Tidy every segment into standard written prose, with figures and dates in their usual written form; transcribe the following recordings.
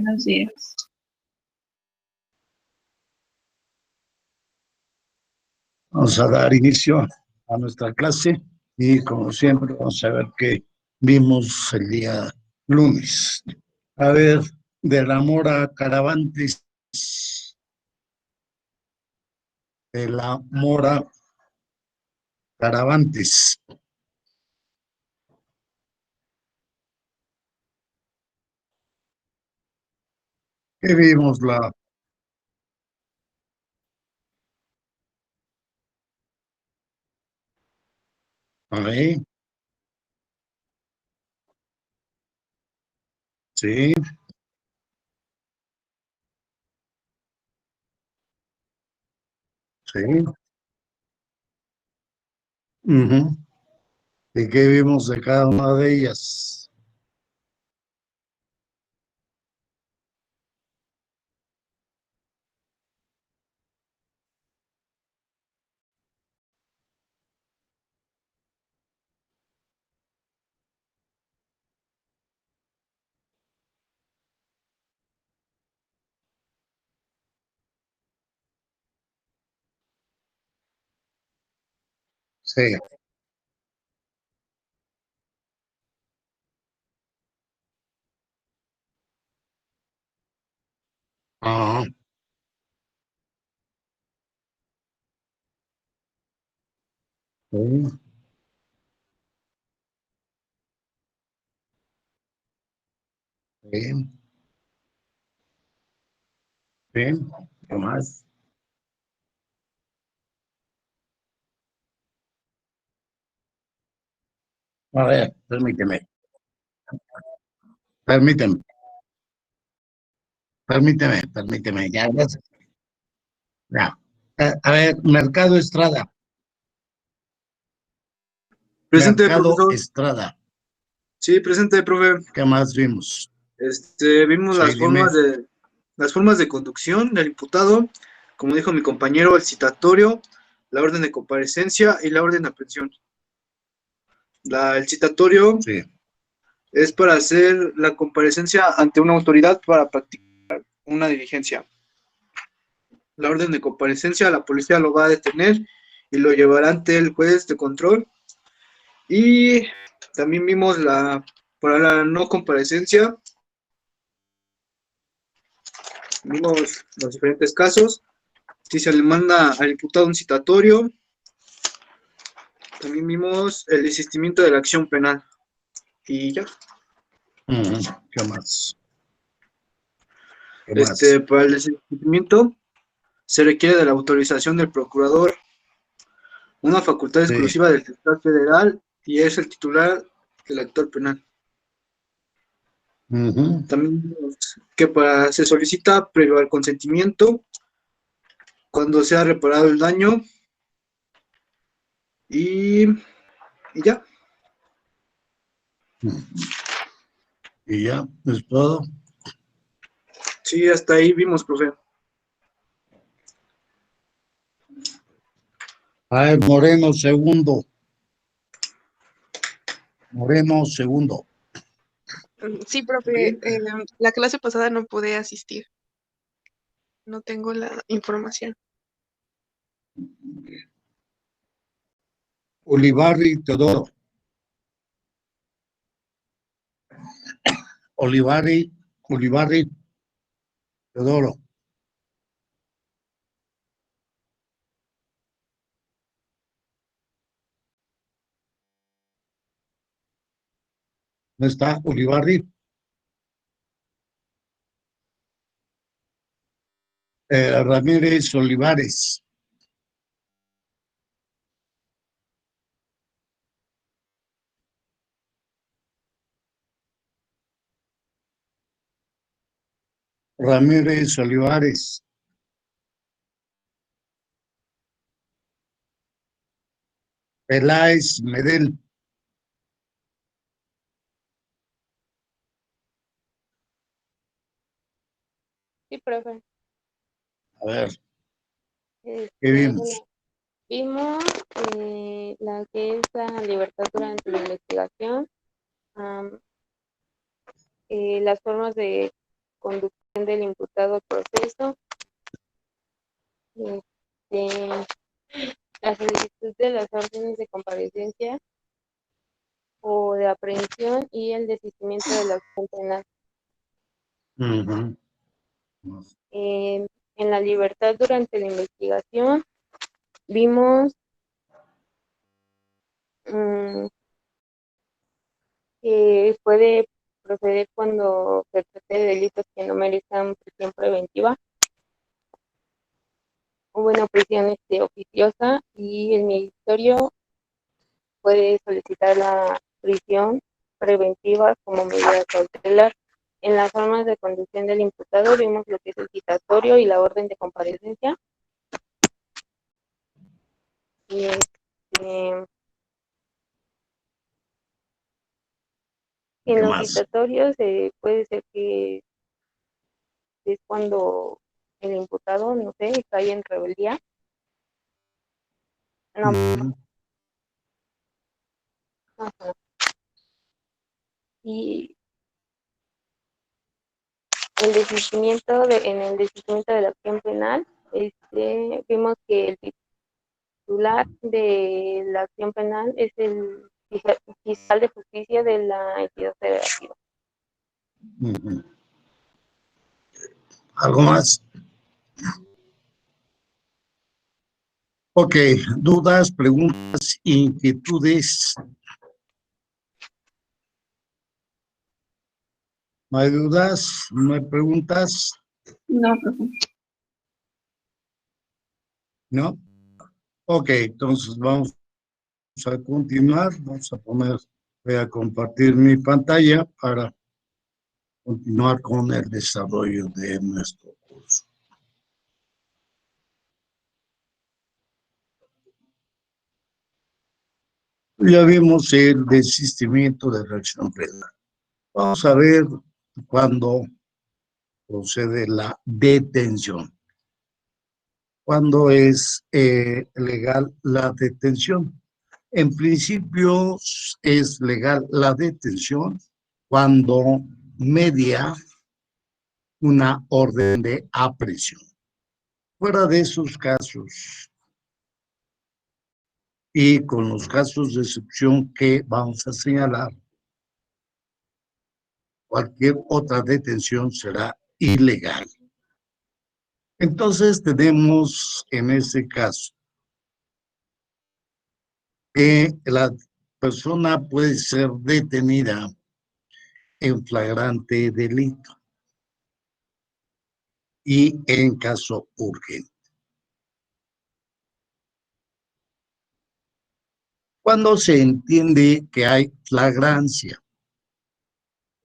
buenos días. Vamos a dar inicio a nuestra clase y como siempre vamos a ver qué vimos el día lunes. A ver, de la Mora Caravantes. De la Mora Caravantes. ¿Qué vimos la? A ver, sí, sí. Ujú. ¿Y qué vimos de cada una de ellas? Sí. Ajá. Sí, sí, sí. ¿Qué más? A ver, permíteme, permíteme, ya sé, ya. A ver, Mercado Estrada, Presente, Mercado profesor. Estrada, Sí, presente, profe. ¿qué más vimos? Vimos Sí, dime. las formas de conducción del imputado, como dijo mi compañero, el citatorio, la orden de comparecencia y la orden de aprehensión. El citatorio Sí, es para hacer la comparecencia ante una autoridad para practicar una diligencia. La orden de comparecencia, la policía lo va a detener y lo llevará ante el juez de control. Y también vimos para la no comparecencia, vimos los diferentes casos. Si se le manda al imputado un citatorio, también vimos el desistimiento de la acción penal. Y ya. ujú, ¿qué más? ¿Qué más? Para el desistimiento se requiere de la autorización del procurador, una facultad Sí, exclusiva del fiscal federal y es el titular del actor penal. ujú, También vimos que se solicita previo al consentimiento cuando se ha reparado el daño y, y ya. ujú. Y ya, es todo. Sí, hasta ahí vimos, profe. A ver, Moreno segundo, Moreno segundo. Sí, profe, la clase pasada no pude asistir. No tengo la información. Olivari Teodoro, Olivari Teodoro. ¿No está Olivari? Ramírez Olivares. Ramírez Olivares. Peláez Medel. Sí, profe. A ver, ¿qué Bueno, vimos? vimos la que es la libertad durante la investigación, am, las formas de conducta del imputado al proceso, este, la solicitud de las órdenes de comparecencia o de aprehensión y el desistimiento de la acción penal. Ujú. En la libertad durante la investigación vimos que puede proceder cuando se trate de delitos que no merezcan prisión preventiva o una prisión oficiosa, y el ministerio puede solicitar la prisión preventiva como medida cautelar. En las formas de conducción del imputado vimos lo que es el citatorio y la orden de comparecencia. Y en ¿Qué los más? citatorios puede ser que es cuando el imputado, no sé, cae en rebeldía. No, Ujú. ajá. Y en el desistimiento de la acción penal, vimos que el titular de la acción penal es el fiscal de justicia de la entidad federativa. Ujú. ¿Algo más? Ok, dudas, preguntas, inquietudes. ¿No hay dudas? ¿No hay preguntas? No, profe. ¿No? Ok, entonces vamos a continuar. Voy a compartir mi pantalla para continuar con el desarrollo de nuestro curso. Ya vimos el desistimiento de reacción penal. Vamos a ver cuándo procede la detención. ¿Cuándo es legal la detención? En principio es legal la detención cuando media una orden de aprehensión. Fuera de esos casos y con los casos de excepción que vamos a señalar, cualquier otra detención será ilegal. Entonces tenemos en ese caso que la persona puede ser detenida en flagrante delito y en caso urgente. Cuando se entiende que hay flagrancia.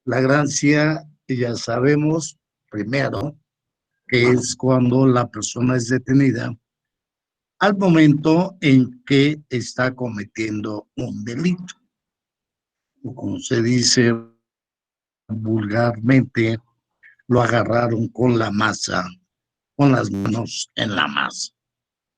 Flagrancia, ya sabemos, primero, que es cuando la persona es detenida al momento en que está cometiendo un delito. O como se dice vulgarmente, lo agarraron con la masa, con las manos en la masa.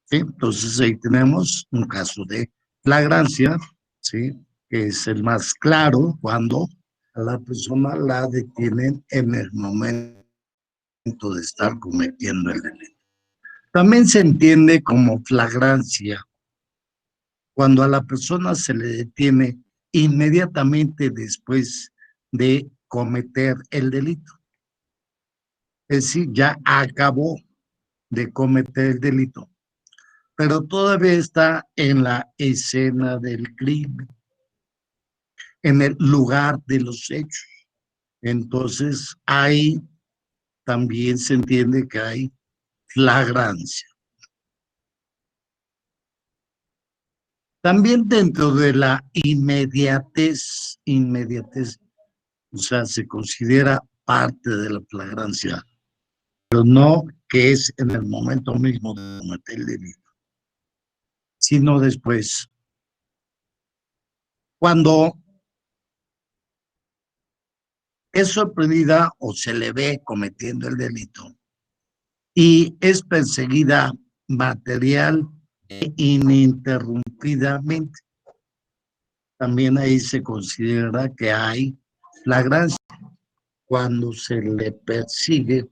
¿Sí? Entonces ahí tenemos un caso de flagrancia, ¿sí? Que es el más claro cuando a la persona la detienen en el momento de estar cometiendo el delito. También se entiende como flagrancia cuando a la persona se le detiene inmediatamente después de cometer el delito. Es decir, ya acabó de cometer el delito, pero todavía está en la escena del crimen, en el lugar de los hechos. Entonces, ahí también se entiende que hay flagrancia. También dentro de la inmediatez, o sea, se considera parte de la flagrancia, pero no que es en el momento mismo de cometer el delito, sino después. Cuando es sorprendida o se le ve cometiendo el delito y es perseguida material e ininterrumpidamente. También ahí se considera que hay flagrancia cuando se le persigue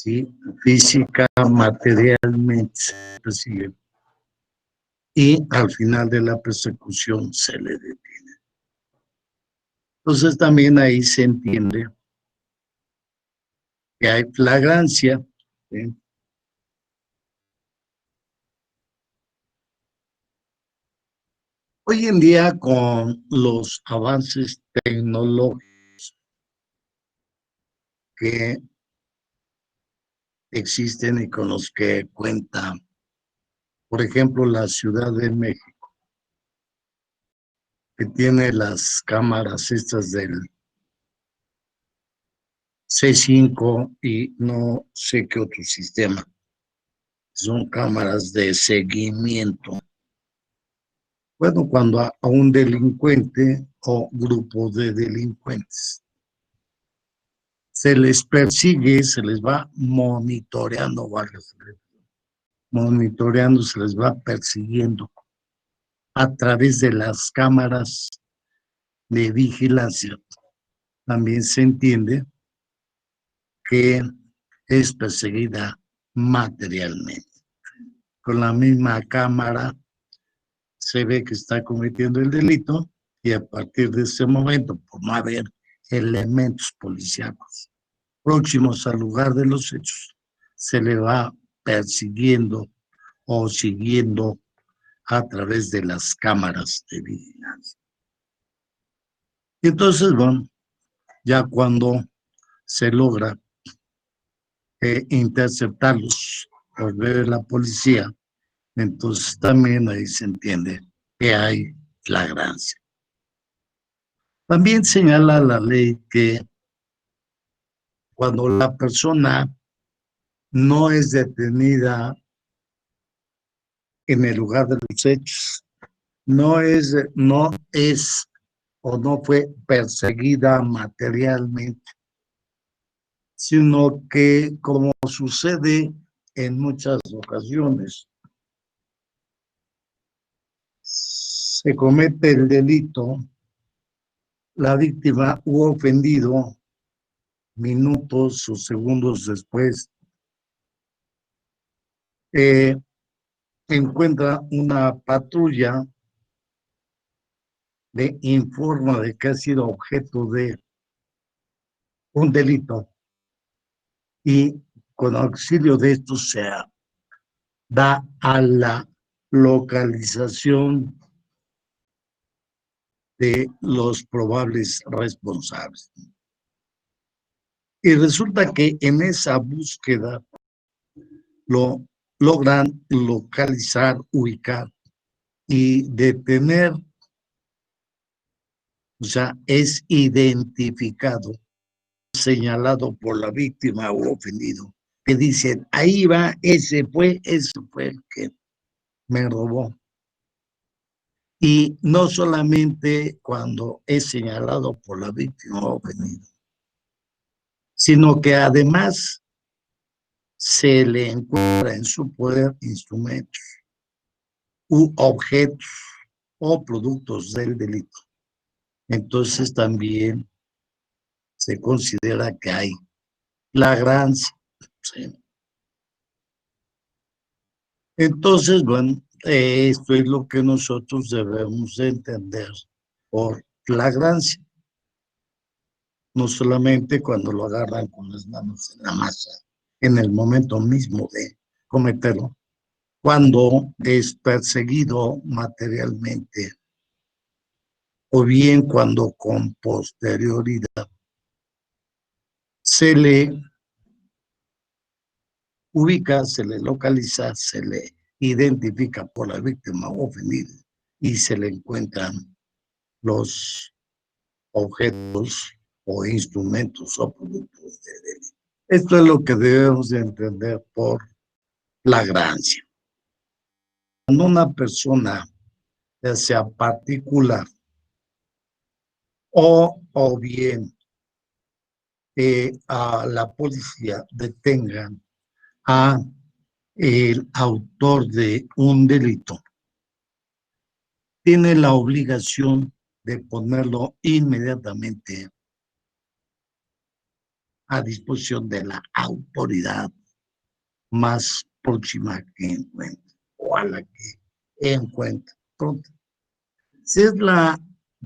¿sí? Física, materialmente se persigue. Y al final de la persecución se le detiene. Entonces también ahí se entiende que hay flagrancia, ¿sí? Hoy en día, con los avances tecnológicos que existen y con los que cuenta, por ejemplo, la Ciudad de México, que tiene las cámaras estas del C5 y no sé qué otro sistema, son cámaras de seguimiento. Bueno, cuando a un delincuente o grupo de delincuentes se les persigue, se les va monitoreando, monitoreando, se les va persiguiendo a través de las cámaras de vigilancia. También se entiende que es perseguida materialmente. Con la misma cámara se ve que está cometiendo el delito y a partir de ese momento, por no haber elementos policíacos próximos al lugar de los hechos, se le va persiguiendo o siguiendo a través de las cámaras de vigilancia. Y entonces, bueno, ya cuando se logra interceptarlos por ver la policía, entonces también ahí se entiende que hay flagrancia. También señala la ley que cuando la persona no es detenida en el lugar de los hechos, no es o no fue perseguida materialmente, sino que, como sucede en muchas ocasiones, se comete el delito, la víctima u ofendido minutos o segundos después encuentra una patrulla, le informa de que ha sido objeto de un delito y con auxilio de esto se da a la localización de los probables responsables. Y resulta que en esa búsqueda lo logran localizar, ubicar y detener, o sea, es identificado, señalado por la víctima o ofendido, que dicen, ahí va, ese fue el que me robó. Y no solamente cuando es señalado por la víctima o ofendido, sino que además se le encuentra en su poder instrumentos u objetos o productos del delito. Entonces también se considera que hay flagrancia. ¿Sí? Entonces, bueno, esto es lo que nosotros debemos entender por flagrancia. No solamente cuando lo agarran con las manos en la masa, en el momento mismo de cometerlo, cuando es perseguido materialmente, o bien cuando con posterioridad se le ubica, se le localiza, se le identifica por la víctima ofendida y se le encuentran los objetos o instrumentos o productos de delito. Esto es lo que debemos de entender por flagrancia. Cuando una persona, ya sea particular o bien a la policía detengan a el autor de un delito, tiene la obligación de ponerlo inmediatamente a disposición de la autoridad más próxima que encuentre o a la que encuentre pronto. Si es la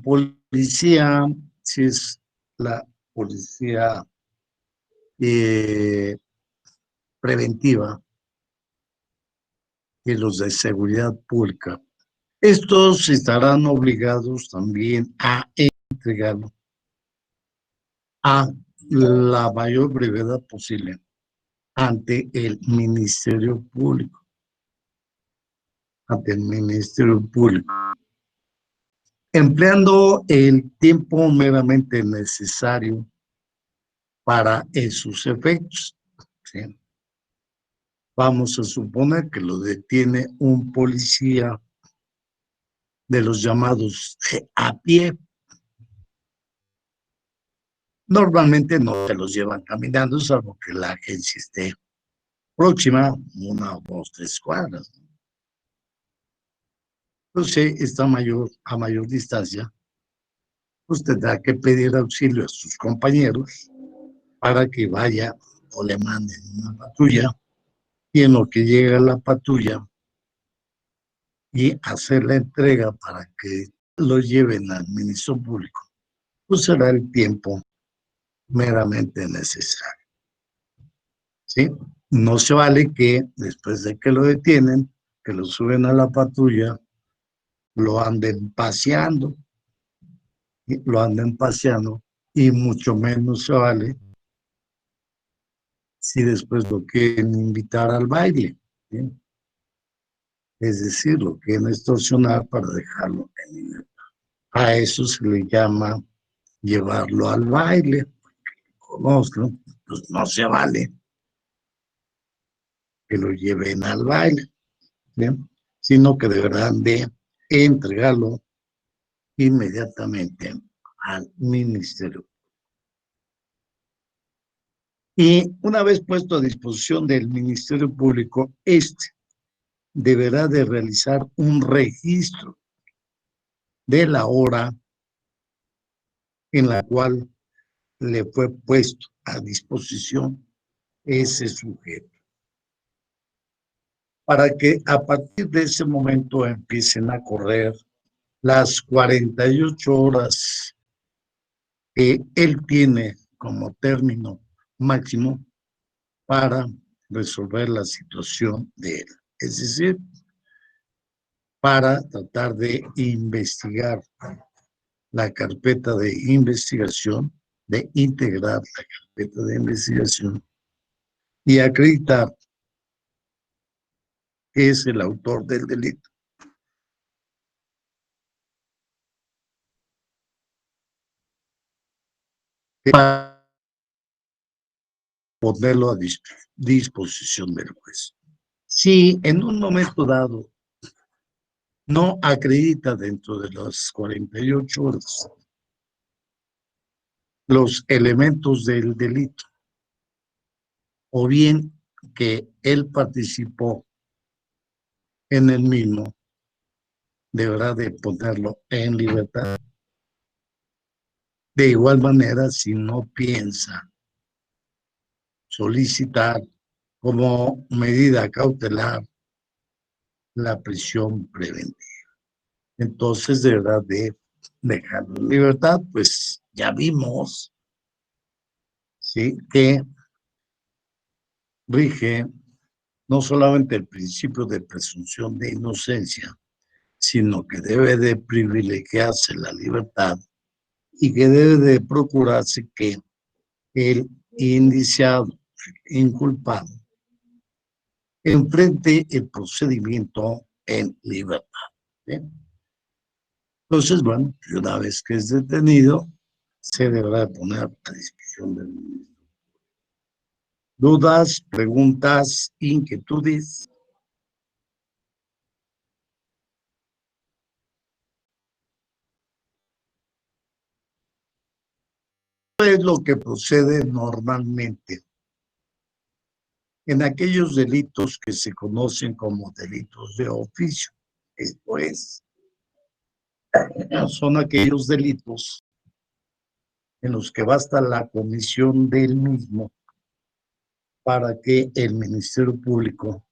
policía, si es la policía preventiva y los de seguridad pública, estos estarán obligados también a entregarlo a la mayor brevedad posible ante el Ministerio Público. Ante el Ministerio Público. Empleando el tiempo meramente necesario para esos efectos. ¿Sí? Vamos a suponer que lo detiene un policía de los llamados a pie. Normalmente no se los llevan caminando, salvo que la agencia esté próxima, 1 o 2, 3 cuadras. Entonces, está a mayor distancia, pues tendrá que pedir auxilio a sus compañeros para que vaya o le manden una patrulla, y en lo que llega la patrulla y hacer la entrega para que lo lleven al Ministerio Público, pues será el tiempo meramente necesario. ¿Sí? No se vale que después de que lo detienen, que lo suben a la patrulla, lo anden paseando, y mucho menos se vale si después lo quieren invitar al baile, ¿sí? Es decir, lo quieren extorsionar para dejarlo en libertad. A eso se le llama llevarlo al baile. Conozco, pues no se vale que lo lleven al baile, ¿sí? Sino que deberán de entregarlo inmediatamente al ministerio. Y una vez puesto a disposición del Ministerio Público, deberá de realizar un registro de la hora en la cual le fue puesto a disposición ese sujeto, para que a partir de ese momento empiecen a correr las 48 horas que él tiene como término máximo para resolver la situación de él. Es decir, para tratar de investigar la carpeta de investigación, de integrar la carpeta de investigación y acreditar que es el autor del delito. Para ponerlo a disposición del juez. Si en un momento dado no acredita dentro de las 48 horas los elementos del delito, o bien que él participó en el mismo, deberá de ponerlo en libertad. De igual manera, si no piensa solicitar como medida cautelar la prisión preventiva, entonces deberá de dejarlo en libertad. Pues ya vimos, ¿sí?, que rige no solamente el principio de presunción de inocencia, sino que debe de privilegiarse la libertad y que debe de procurarse que el indiciado, inculpado, enfrente el procedimiento en libertad. ¿Bien? Entonces, bueno, una vez que es detenido, se deberá poner a disposición del ministro. ¿Dudas, preguntas, inquietudes? Es lo que procede normalmente en aquellos delitos que se conocen como delitos de oficio. Esto es, son aquellos delitos en los que basta la comisión del mismo para que el Ministerio Público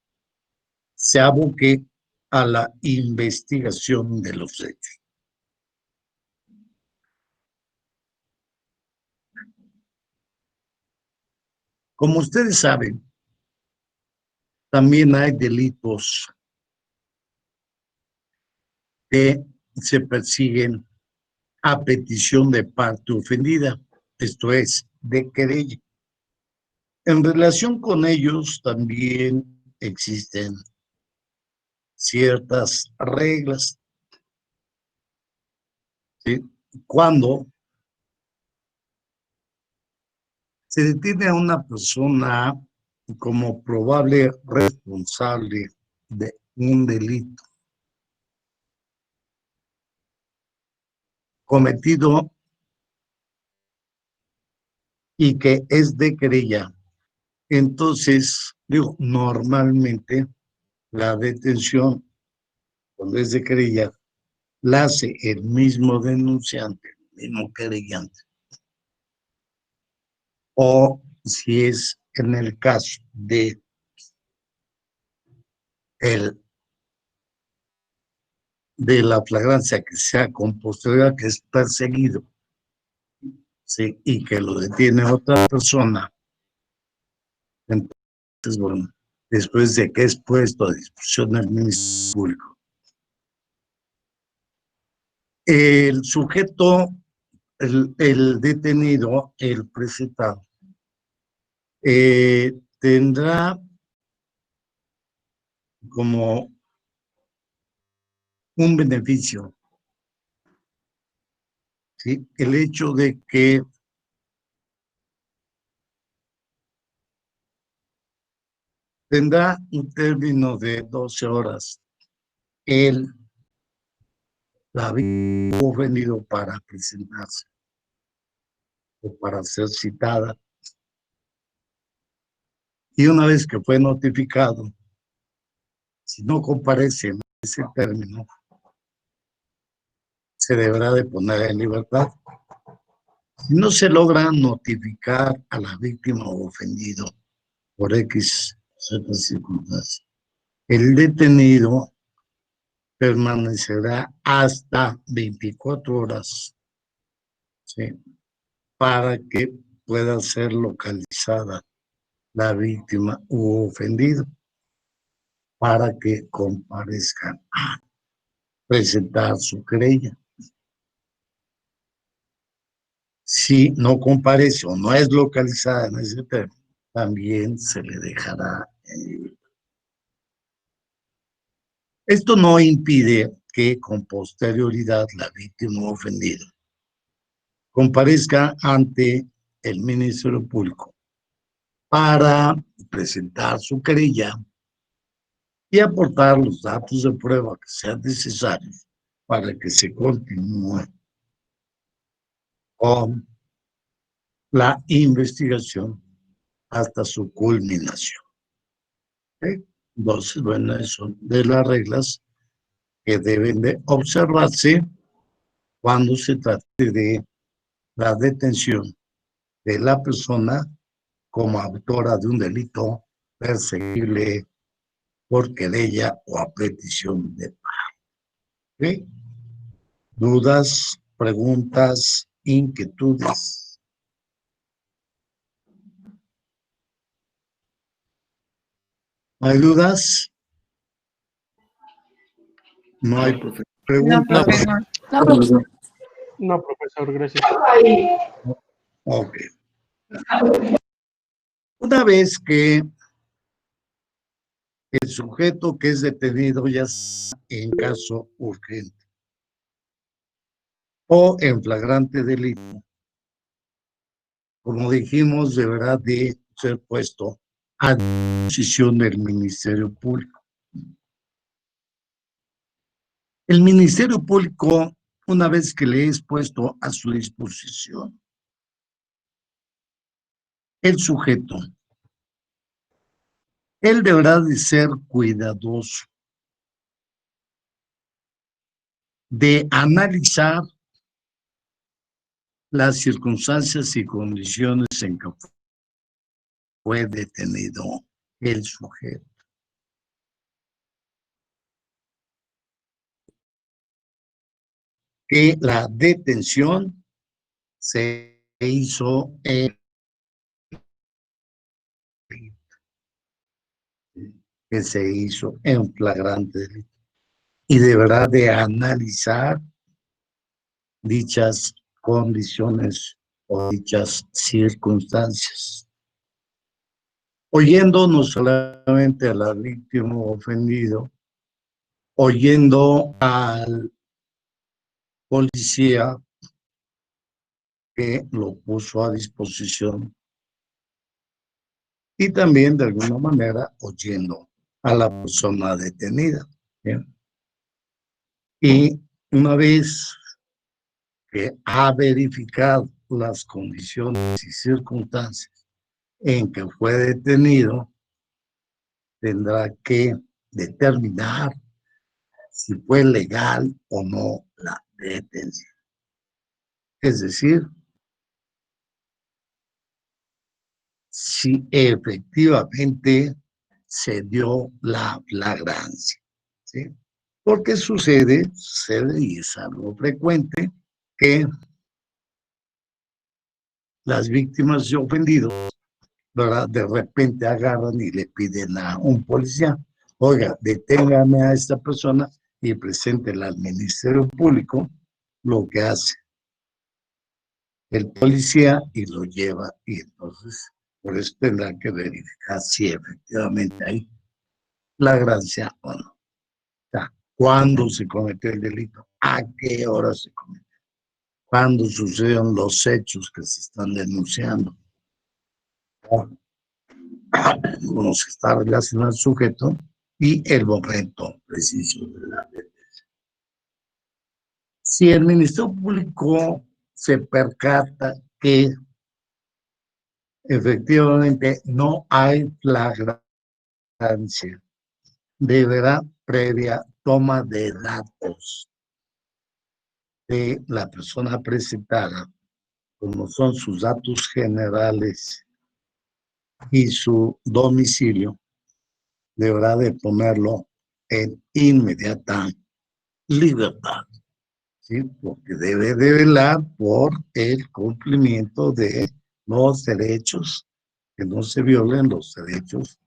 se aboque a la investigación de los hechos. Como ustedes saben, también hay delitos que se persiguen a petición de parte ofendida, esto es, de querella. En relación con ellos también existen ciertas reglas, ¿sí? Cuando se detiene a una persona como probable responsable de un delito cometido y que es de querella, entonces, digo, normalmente la detención, cuando es de querella, la hace el mismo denunciante, el mismo querellante. O si es en el caso de la flagrancia que sea con posterioridad, que es perseguido, ¿sí? Y que lo detiene otra persona, entonces, bueno, después de que es puesto a disposición del Ministerio Público, el sujeto, el detenido, el presentado, tendrá como un beneficio, ¿sí? El hecho de que tendrá un término de 12 horas la víctima ofendido para presentarse o para ser citada. Y una vez que fue notificado, si no comparece en ese término, se deberá de poner en libertad. Si no se logra notificar a la víctima o ofendido por X circunstancias, el detenido permanecerá hasta 24 horas, ¿sí? Para que pueda ser localizada la víctima u ofendido, para que comparezcan a presentar su querella. Si no comparece o no es localizada en ese término, también se le dejará. Esto no impide que con posterioridad la víctima ofendida comparezca ante el Ministerio Público para presentar su querella y aportar los datos de prueba que sean necesarios para que se continúe con la investigación hasta su culminación. ¿Okay? Entonces, bueno, eso de las reglas que deben de observarse cuando se trate de la detención de la persona como autora de un delito perseguible por querella o a petición de parte. ¿Okay? ¿Dudas, preguntas, inquietudes? ¿No hay dudas? ¿No hay No, preguntas? profesor. No, profesor. No, profesor, gracias. Ok. Una vez que el sujeto que es detenido ya sea en caso urgente o en flagrante delito, como dijimos, deberá de ser puesto a disposición del Ministerio Público. El Ministerio Público, una vez que le es puesto a su disposición, el sujeto, él deberá de ser cuidadoso de analizar las circunstancias y condiciones en que fue detenido el sujeto. Que la detención se hizo en flagrante delito y deberá de analizar dichas condiciones o dichas circunstancias, oyendo no solamente a la víctima ofendido, oyendo al policía que lo puso a disposición y también de alguna manera oyendo a la persona detenida. ¿Bien? Y una vez que ha verificado las condiciones y circunstancias en que fue detenido, tendrá que determinar si fue legal o no la detención. Es decir, si efectivamente se dio la flagrancia, ¿sí? Porque sucede y es algo frecuente, que las víctimas y ofendidos, ¿verdad?, de repente agarran y le piden a un policía: oiga, deténgame a esta persona y preséntela al Ministerio Público. Lo que hace el policía y lo lleva, y entonces por eso tendrá que verificar si efectivamente hay flagrancia o no. O sea, ¿cuándo se cometió el delito? ¿A qué hora se cometió? ¿Cuándo sucedieron los hechos que se están denunciando? Con los que está relacionado el sujeto y el momento preciso de la detención. Si el Ministerio Público se percata que efectivamente no hay flagrancia, deberá, previa toma de datos de la persona presentada, como son sus datos generales y su domicilio, deberá de ponerlo en inmediata libertad, ¿sí? Porque debe de velar por el cumplimiento de los derechos, que no se violen los derechos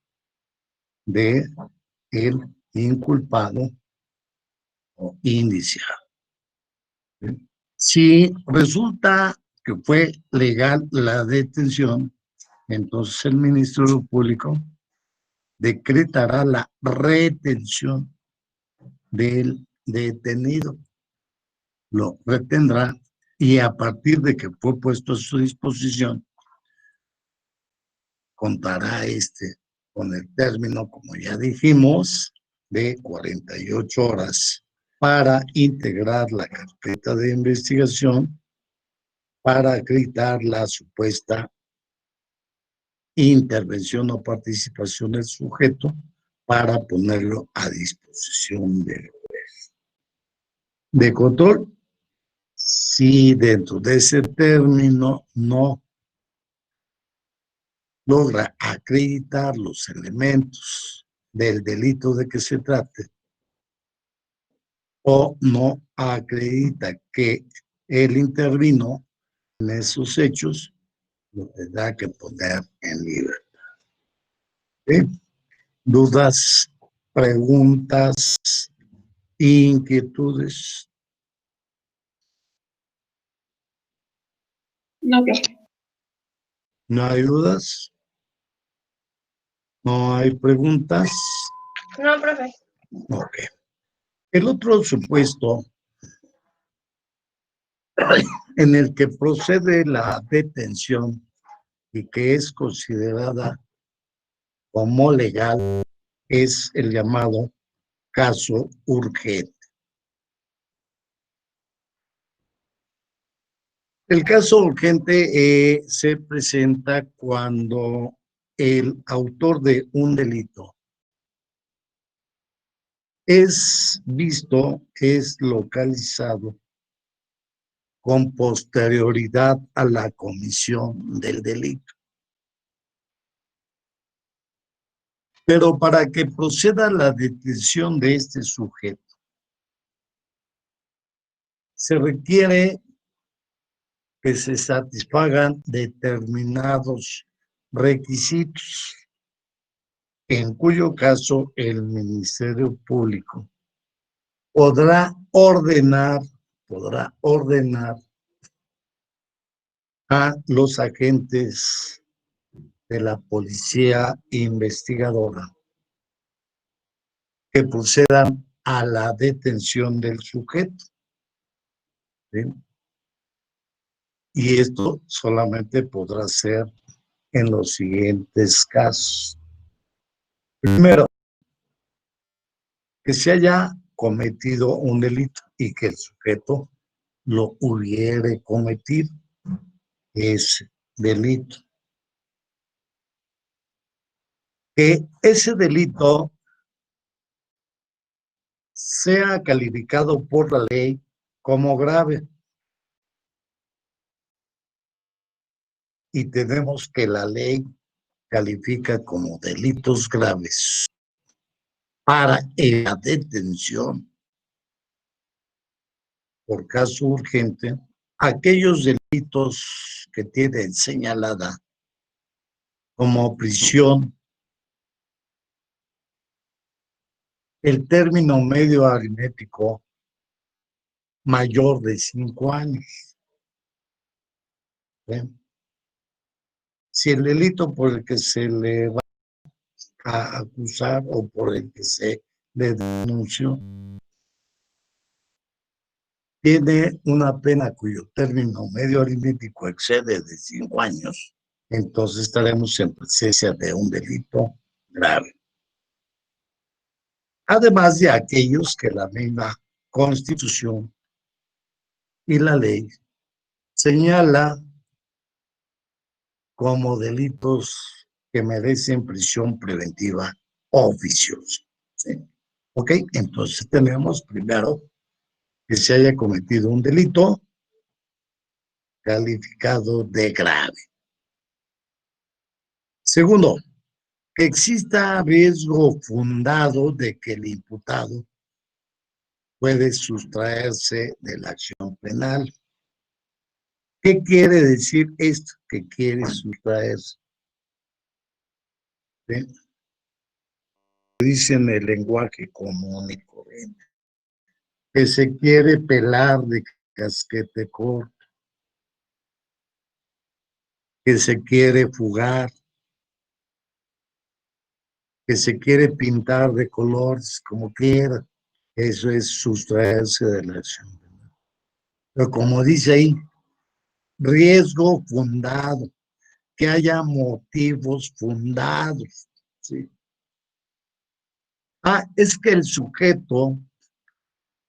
de el inculpado o indiciado. ¿Sí? Si resulta que fue legal la detención, entonces el Ministerio Público decretará la retención del detenido. Lo retendrá y a partir de que fue puesto a su disposición, contará con el término, como ya dijimos, de 48 horas para integrar la carpeta de investigación, para acreditar la supuesta intervención o participación del sujeto, para ponerlo a disposición del juez de control. Si dentro de ese término no logra acreditar los elementos del delito de que se trate, o no acredita que él intervino en esos hechos, lo tendrá que poner en libertad. ¿Sí? ¿Dudas, preguntas, inquietudes? No, profe. ¿No hay dudas? ¿No hay preguntas? No, profe. Ok. El otro supuesto en el que procede la detención y que es considerada como legal es el llamado caso urgente. El caso urgente se presenta cuando el autor de un delito es visto, es localizado con posterioridad a la comisión del delito. Pero para que proceda la detención de este sujeto, se requiere que se satisfagan determinados requisitos, en cuyo caso el Ministerio Público podrá ordenar a los agentes de la policía investigadora que procedan a la detención del sujeto, ¿sí? Y esto solamente podrá ser en los siguientes casos. Primero, que se haya cometido un delito y que el sujeto lo hubiere cometido, ese delito. Que ese delito sea calificado por la ley como grave. Y tenemos que la ley califica como delitos graves para la detención por caso urgente aquellos delitos que tienen señalada como prisión el término medio aritmético mayor de 5 años. ¿Sí? Si el delito por el que se le va a acusar o por el que se le denunció tiene una pena cuyo término medio aritmético excede de 5 años, entonces estaremos en presencia de un delito grave. Además de aquellos que la misma Constitución y la ley señala como delitos que merecen prisión preventiva oficiosa. ¿Sí? ¿Ok? Entonces tenemos primero que se haya cometido un delito calificado de grave. Segundo, que exista riesgo fundado de que el imputado puede sustraerse de la acción penal. ¿Qué quiere decir esto? Que quiere sustraerse. ¿Sí? Dice en el lenguaje común y corriente. Que se quiere pelar de casquete corto. Que se quiere fugar. Que se quiere pintar de colores como quiera. Eso es sustraerse de la acción penal. Pero como dice ahí, riesgo fundado, que haya motivos fundados. ¿Sí? Es que el sujeto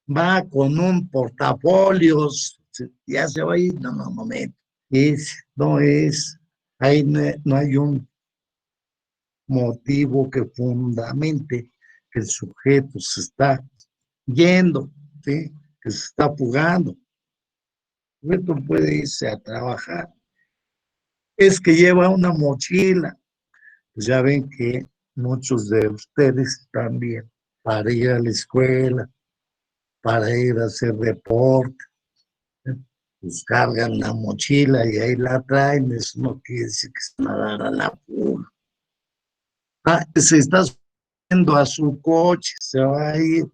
va con un portafolio, ya se va a ir, no, momento. Ahí no hay un motivo que fundamente que el sujeto se está yendo, ¿sí? Que se está fugando. El sujeto puede irse a trabajar. Es que lleva una mochila. Pues ya ven que muchos de ustedes también, para ir a la escuela, para ir a hacer deporte, pues cargan la mochila y ahí la traen. Eso no quiere decir que se van a dar a la fuga. Se está subiendo a su coche, se va a ir.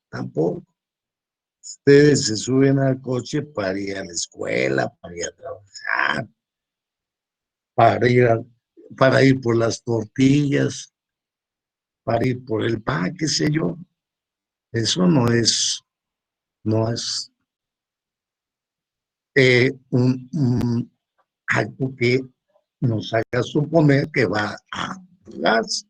Tampoco. Ustedes se suben al coche para ir a la escuela, para ir a trabajar, para ir por las tortillas, para ir por el pan, qué sé yo. Eso no es algo que nos haga suponer que va a fugarse.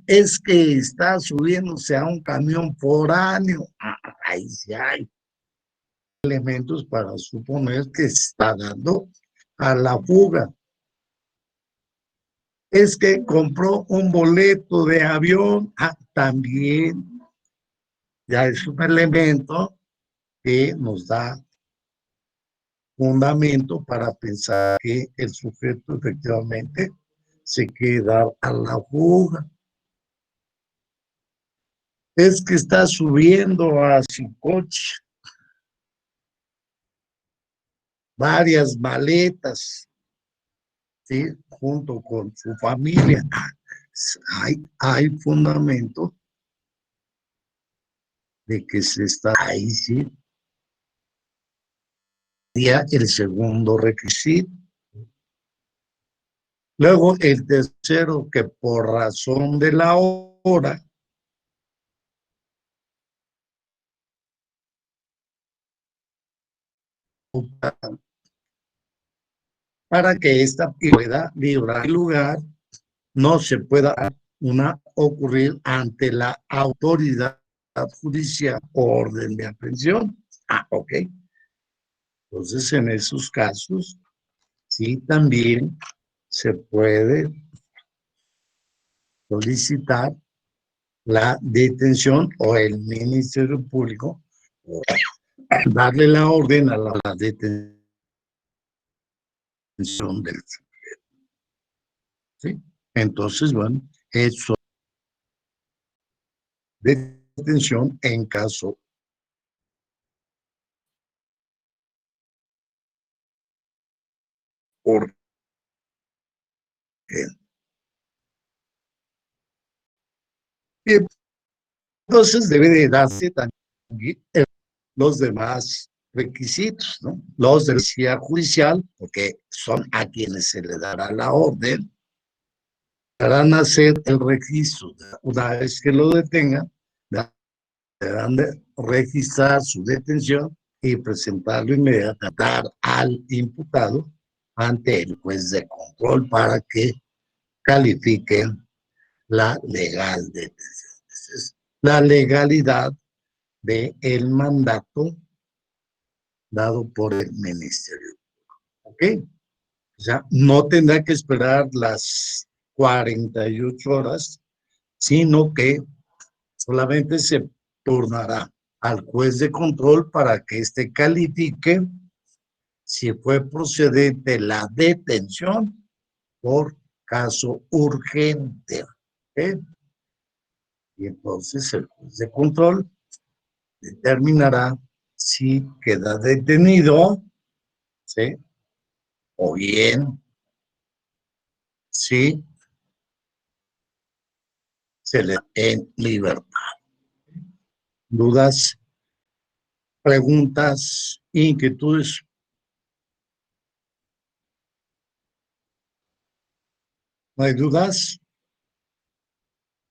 Es que está subiéndose a un camión foráneo. Ahí sí hay elementos para suponer que se está dando a la fuga. Es que compró un boleto de avión. También ya es un elemento que nos da fundamento para pensar que el sujeto efectivamente se quiere dar a la fuga. Es que está subiendo a su coche varias maletas, ¿sí? Junto con su familia. Hay fundamento de que se está ahí, sí. El segundo requisito. Luego el tercero, que por razón de la hora para que ésta pueda librar el lugar, no se pueda ocurrir ante la autoridad judicial orden de aprehensión. Ok. Entonces, en esos casos, sí, también se puede solicitar la detención o el Ministerio Público darle la orden a la detención del sujeto. ¿Sí? Entonces, bueno, eso de detención en caso urgente. Entonces debe de darse también los demás requisitos, ¿no? Los de la policía judicial, porque son a quienes se le dará la orden, harán hacer el registro. Una vez que lo detengan, deberán de registrar su detención y presentarlo inmediatamente al imputado ante el juez de control para que califiquen la legal detención. Entonces, la legalidad del mandato dado por el ministerio. ¿Ok? O sea, no tendrá que esperar las 48 horas, sino que solamente se turnará al juez de control para que éste califique si fue procedente la detención por caso urgente. ¿Ok? Y entonces el juez de control determinará si queda detenido, ¿sí? O bien, si se le da en libertad. ¿Dudas, preguntas, inquietudes? ¿No hay dudas?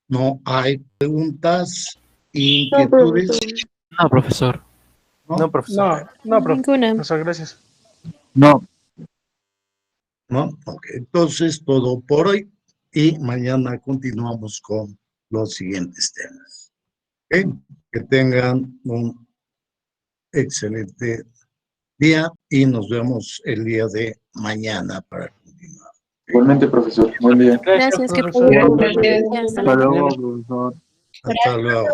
¿No hay preguntas, inquietudes? No, profesor. ¿No? No, profesor. No, Ninguna. profesor, gracias. No. ¿No? Ok, entonces todo por hoy y mañana continuamos con los siguientes temas. ¿Ok? Que tengan un excelente día y nos vemos el día de mañana para continuar. Igualmente, profesor. Buen día. Gracias, que profesor. tengan un buen día. Hasta Hasta luego. luego, profesor. Hasta luego.